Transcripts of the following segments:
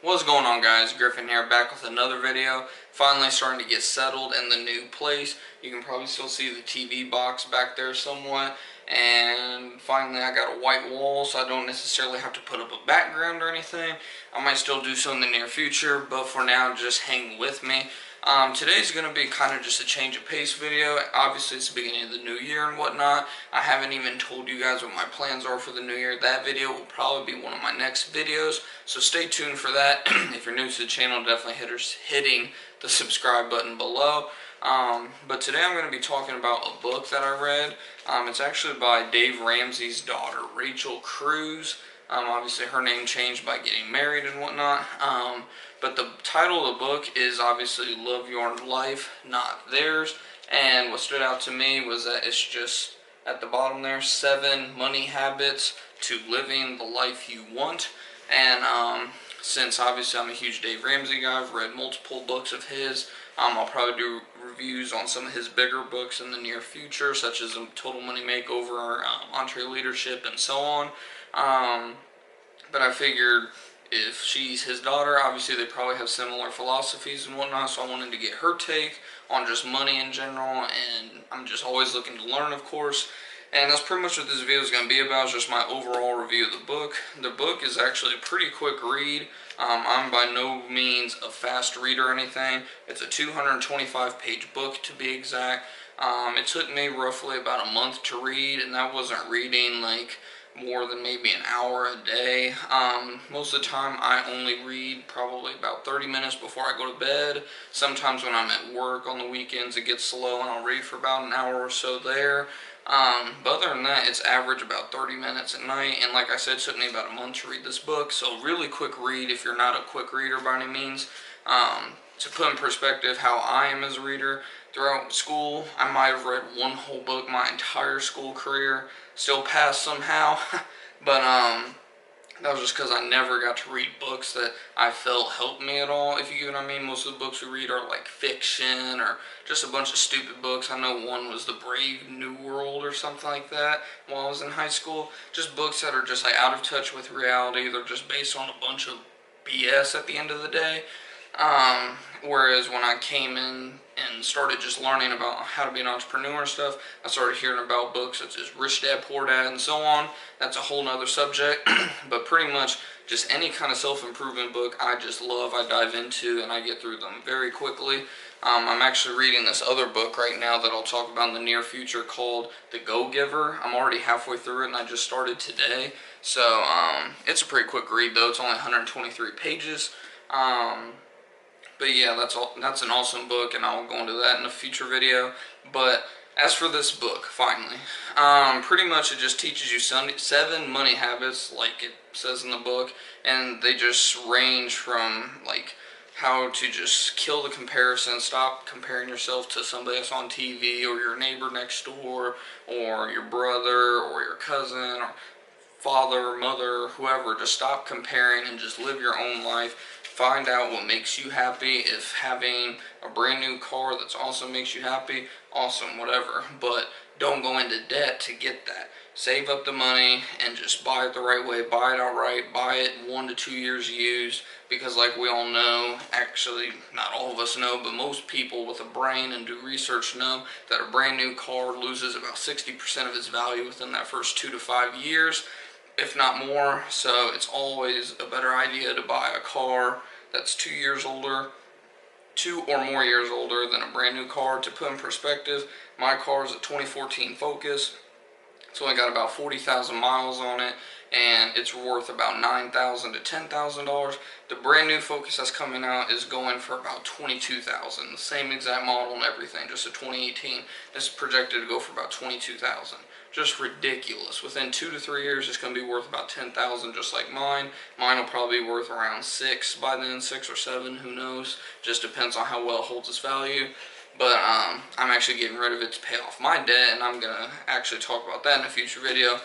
What's going on, guys? Griffin here, back with another video. Finally starting to get settled in the new place. You can probably still see the TV box back there somewhat. And finally I got a white wall, so I don't necessarily have to put up a background or anything. I might still do so in the near future, but for now, just hang with me. Today's going to be kind of just a change of pace video. Obviously, it's the beginning of the new year and whatnot. I haven't even told you guys what my plans are for the new year. That video will probably be one of my next videos, so stay tuned for that. If you're new to the channel, definitely hitting the subscribe button below. But today I'm going to be talking about a book that I read. It's actually by Dave Ramsey's daughter, Rachel Cruz. Obviously her name changed by getting married and whatnot. But the title of the book is obviously Love Your Life, Not Theirs. And what stood out to me was that it's just at the bottom there, 7 money habits to living the life you want. And since obviously I'm a huge Dave Ramsey guy, I've read multiple books of his. I'll probably do reviews on some of his bigger books in the near future, such as Total Money Makeover, EntreLeadership, and so on. But I figured if she's his daughter, obviously they probably have similar philosophies and whatnot, so I wanted to get her take on just money in general, and I'm just always looking to learn, of course. And that's pretty much what this video is going to be about, is just my overall review of the book. The book is actually a pretty quick read. I'm by no means a fast reader or anything. It's a 225-page book to be exact. It took me roughly about a month to read, and that wasn't reading like more than maybe an hour a day. Most of the time I only read probably about 30 minutes before I go to bed. Sometimes when I'm at work on the weekends it gets slow and I'll read for about an hour or so there. But other than that, it's average about 30 minutes at night, and like I said, it took me about a month to read this book, so really quick read if you're not a quick reader by any means. To put in perspective how I am as a reader, throughout school, I might have read one whole book my entire school career, still passed somehow, but that was just because I never got to read books that I felt helped me at all, if you get what I mean. Most of the books we read are like fiction or just a bunch of stupid books. I know one was The Brave New World or something like that while I was in high school. Just books that are just like out of touch with reality. They're just based on a bunch of BS at the end of the day. Whereas when I came in and started just learning about how to be an entrepreneur and stuff, I started hearing about books such as Rich Dad Poor Dad and so on. That's a whole nother subject. But pretty much just any kind of self-improvement book I just love, I dive into, and I get through them very quickly. I'm actually reading this other book right now that I'll talk about in the near future called The Go-Giver. I'm already halfway through it and I just started today. So it's a pretty quick read though. It's only 123 pages. But yeah, that's an awesome book, and I'll go into that in a future video. But as for this book, finally, pretty much it just teaches you 7 money habits, like it says in the book, and they just range from like how to just kill the comparison, stop comparing yourself to somebody else on TV or your neighbor next door or your brother or your cousin or father, mother, whoever. Just stop comparing and just live your own life. Find out what makes you happy. If having a brand new car that's awesome makes you happy, awesome, whatever. But don't go into debt to get that. Save up the money and just buy it the right way. Buy it outright. Buy it 1 to 2 years used. Because like we all know, actually not all of us know, but most people with a brain and do research know that a brand new car loses about 60% of its value within that first 2 to 5 years, if not more. So it's always a better idea to buy a car that's 2 years older, 2 or more years older than a brand new car. To put in perspective, my car is a 2014 Focus. It's only got about 40,000 miles on it, and it's worth about $9,000 to $10,000. The brand new Focus that's coming out is going for about $22,000. The same exact model and everything, just a 2018. It's projected to go for about $22,000. Just ridiculous. Within 2 to 3 years, it's going to be worth about $10,000, just like mine. Mine will probably be worth around 6 by then, 6 or 7, who knows. Just depends on how well it holds its value. But I'm actually getting rid of it to pay off my debt, and I'm going to actually talk about that in a future video.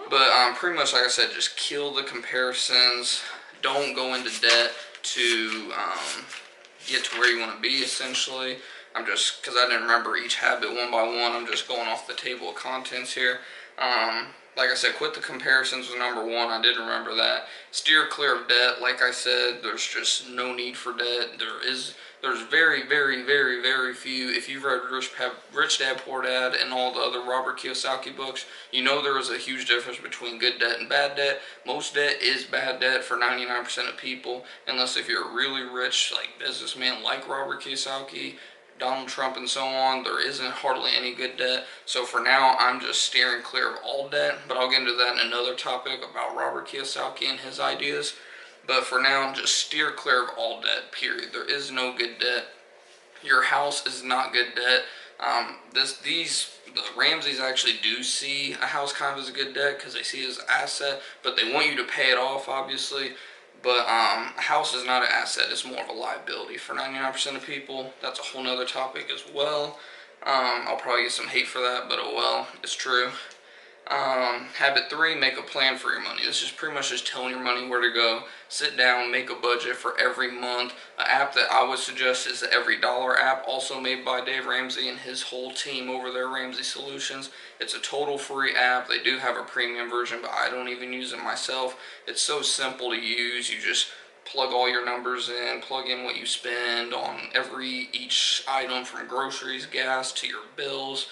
But pretty much, like I said, just kill the comparisons. Don't go into debt to get to where you want to be, essentially. I'm just, because I didn't remember each habit one by one, I'm just going off the table of contents here. like I said, quit the comparisons was number one. I did remember that. Steer clear of debt. Like I said, there's just no need for debt. There's very, very, very, very few. If you've read Rich Dad Poor Dad and all the other Robert Kiyosaki books, you know there is a huge difference between good debt and bad debt. Most debt is bad debt for 99% of people, unless if you're a really rich like businessman like Robert Kiyosaki, Donald Trump, and so on. There isn't hardly any good debt. So for now, I'm just steering clear of all debt, but I'll get into that in another topic about Robert Kiyosaki and his ideas. But for now, just steer clear of all debt, period. There is no good debt. Your house is not good debt. The Ramseys actually do see a house kind of as a good debt because they see it as an asset, but they want you to pay it off, obviously. But a house is not an asset, it's more of a liability for 99% of people. That's a whole nother topic as well. I'll probably get some hate for that, but oh well, it's true. Habit 3, make a plan for your money. This is pretty much just telling your money where to go. Sit down, make a budget for every month. An app that I would suggest is the EveryDollar app, also made by Dave Ramsey and his whole team over there, Ramsey Solutions. It's a total free app. They do have a premium version, but I don't even use it myself. It's so simple to use. You just plug all your numbers in, plug in what you spend on each item from groceries, gas to your bills,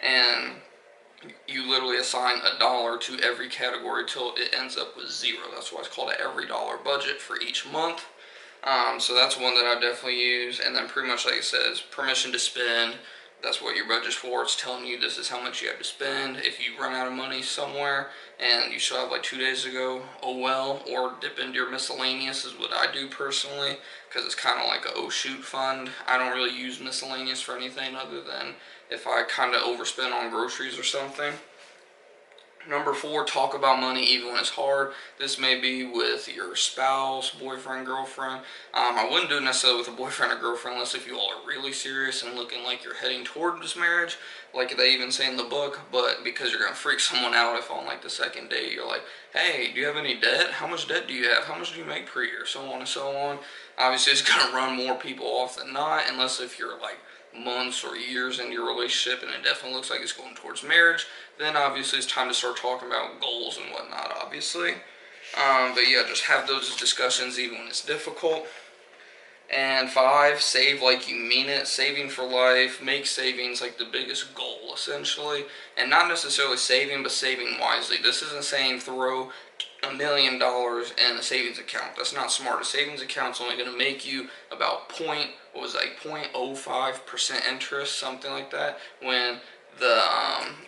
and you literally assign $1 to every category till it ends up with zero. That's why it's called an EveryDollar budget for each month. So that's one that I definitely use. And then pretty much like it says, permission to spend. That's what your budget's for. It's telling you this is how much you have to spend. If you run out of money somewhere and you still have like 2 days to go, oh well. Or dip into your miscellaneous is what I do personally, because it's kind of like a oh shoot fund. I don't really use miscellaneous for anything other than if I kind of overspend on groceries or something. Number 4, talk about money even when it's hard. This may be with your spouse, boyfriend, girlfriend. I wouldn't do it necessarily with a boyfriend or girlfriend unless if you all are really serious and looking like you're heading toward this marriage, like they even say in the book. But because you're going to freak someone out if on like the second date you're like, hey, do you have any debt? How much debt do you have? How much do you make per year? So on and so on. Obviously it's going to run more people off than not, unless if you're like months or years in your relationship and it definitely looks like it's going towards marriage, then obviously it's time to start talking about goals and whatnot, obviously. But yeah, just have those discussions even when it's difficult. And 5, save like you mean it. Saving for life. Make savings like the biggest goal, essentially. And not necessarily saving, but saving wisely. This isn't saying throw $1 million in a savings account. That's not smart. A savings account's only going to make you about 0.05% interest, something like that, when the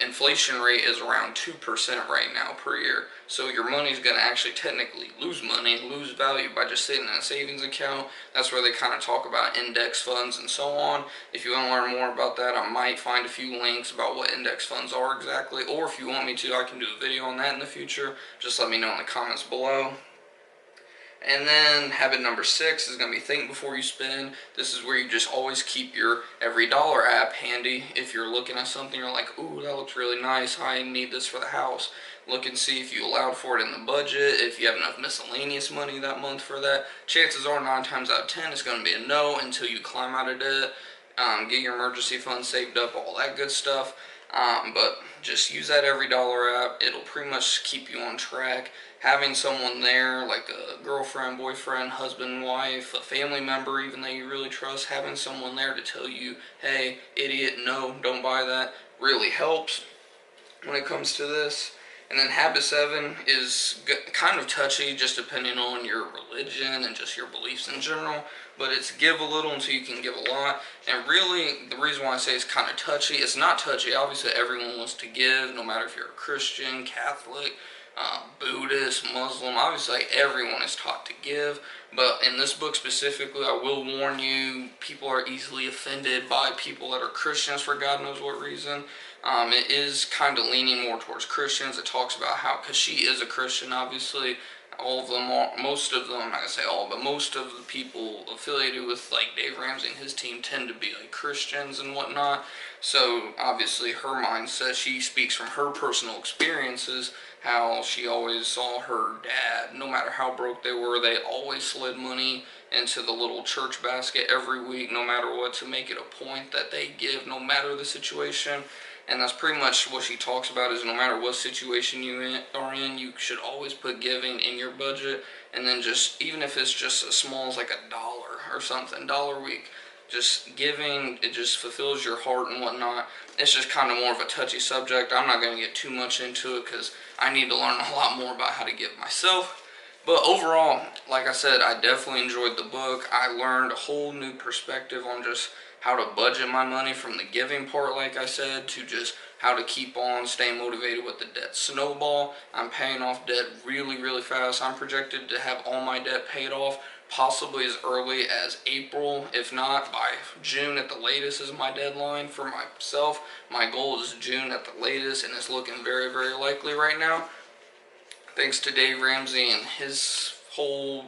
inflation rate is around 2% right now per year. So your money's going to actually technically lose money, lose value by just sitting in a savings account. That's where they kind of talk about index funds and so on. If you want to learn more about that, I might find a few links about what index funds are exactly. Or if you want me to, I can do a video on that in the future. Just let me know in the comments below. And then habit number 6 is going to be think before you spend. This is where you just always keep your EveryDollar app handy. If you're looking at something, you're like, ooh, that looks really nice. I need this for the house. Look and see if you allowed for it in the budget, if you have enough miscellaneous money that month for that. Chances are 9 times out of 10 it's going to be a no until you climb out of debt, get your emergency fund saved up, all that good stuff. But just use that EveryDollar app. It'll pretty much keep you on track. Having someone there, like a girlfriend, boyfriend, husband, wife, a family member even that you really trust, having someone there to tell you, hey, idiot, no, don't buy that, really helps when it comes to this. And then habit 7 is kind of touchy, just depending on your religion and just your beliefs in general. But it's give a little until you can give a lot. And really, the reason why I say it's kind of touchy, it's not touchy. Obviously, everyone wants to give, no matter if you're a Christian, Catholic, Buddhist, Muslim. Obviously, everyone is taught to give. But in this book specifically, I will warn you, people are easily offended by people that are Christians for God knows what reason. It is kind of leaning more towards Christians. It talks about how, because she is a Christian, obviously, all of them are, most of them, I'm not going to say all, but most of the people affiliated with like Dave Ramsey and his team tend to be like Christians and whatnot. So obviously her mindset, she speaks from her personal experiences, how she always saw her dad, no matter how broke they were, they always slid money into the little church basket every week, no matter what, to make it a point that they give no matter the situation. And that's pretty much what she talks about, is no matter what situation you are in, you should always put giving in your budget. And then just, even if it's just as small as like $1 or something, $1 a week, just giving, it just fulfills your heart and whatnot. It's just kind of more of a touchy subject. I'm not going to get too much into it because I need to learn a lot more about how to give myself. But overall, like I said, I definitely enjoyed the book. I learned a whole new perspective on just how to budget my money, from the giving part, like I said, to just how to keep on staying motivated with the debt snowball. I'm paying off debt really, really fast. I'm projected to have all my debt paid off possibly as early as April. If not, by June at the latest is my deadline for myself. My goal is June at the latest, and it's looking very, very likely right now. Thanks to Dave Ramsey and his whole,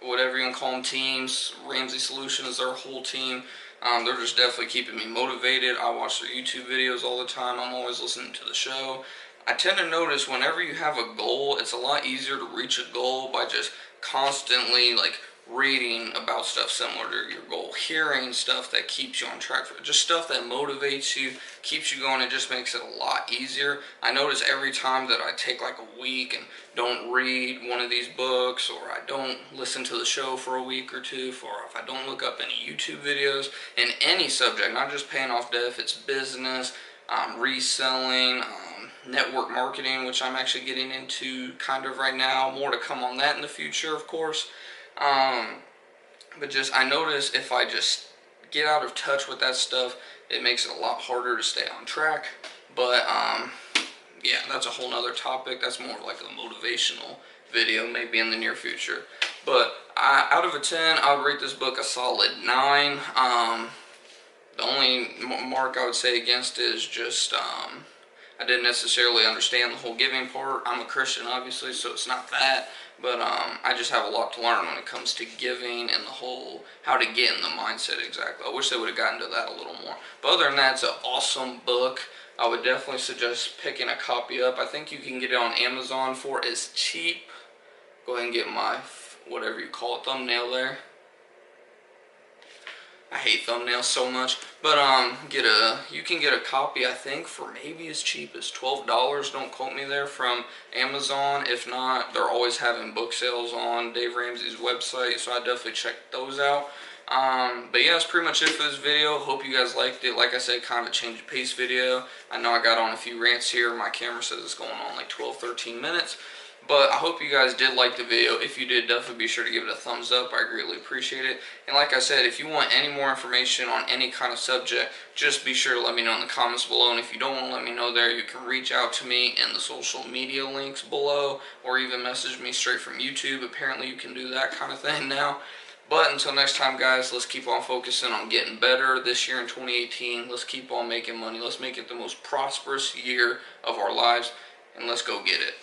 whatever you want to call them, teams. Ramsey Solutions, their whole team. They're just definitely keeping me motivated. I watch their YouTube videos all the time. I'm always listening to the show. I tend to notice whenever you have a goal, it's a lot easier to reach a goal by just constantly reading about stuff similar to your goal, hearing stuff that keeps you on track for it, just stuff that motivates you, keeps you going. It just makes it a lot easier. I notice every time that I take like a week and don't read one of these books, or I don't listen to the show for a week or two, or if I don't look up any YouTube videos in any subject, not just paying off debt, if it's business, reselling, network marketing, which I'm actually getting into kind of right now. More to come on that in the future, of course. But just, I notice if I just get out of touch with that stuff, it makes it a lot harder to stay on track. But yeah, that's a whole nother topic. That's more of like a motivational video, maybe in the near future. But out of a 10, I would rate this book a solid 9. The only mark I would say against it is just I didn't necessarily understand the whole giving part. I'm a Christian, obviously, so it's not that. But I just have a lot to learn when it comes to giving and the whole how to get in the mindset exactly. I wish they would have gotten to that a little more. But other than that, it's an awesome book. I would definitely suggest picking a copy up. I think you can get it on Amazon for as cheap. Go ahead and get my, whatever you call it, thumbnail there. I hate thumbnails so much, but you can get a copy, I think, for maybe as cheap as $12. Don't quote me there, from Amazon. If not, they're always having book sales on Dave Ramsey's website, so I definitely check those out. But yeah, that's pretty much it for this video. Hope you guys liked it. Like I said, kind of a change of pace video. I know I got on a few rants here. My camera says it's going on like 12-13 minutes. But I hope you guys did like the video. If you did, definitely be sure to give it a thumbs up. I greatly appreciate it. And like I said, if you want any more information on any kind of subject, just be sure to let me know in the comments below. And if you don't want to let me know there, you can reach out to me in the social media links below, or even message me straight from YouTube. Apparently you can do that kind of thing now. But until next time, guys, let's keep on focusing on getting better this year in 2018. Let's keep on making money. Let's make it the most prosperous year of our lives, and let's go get it.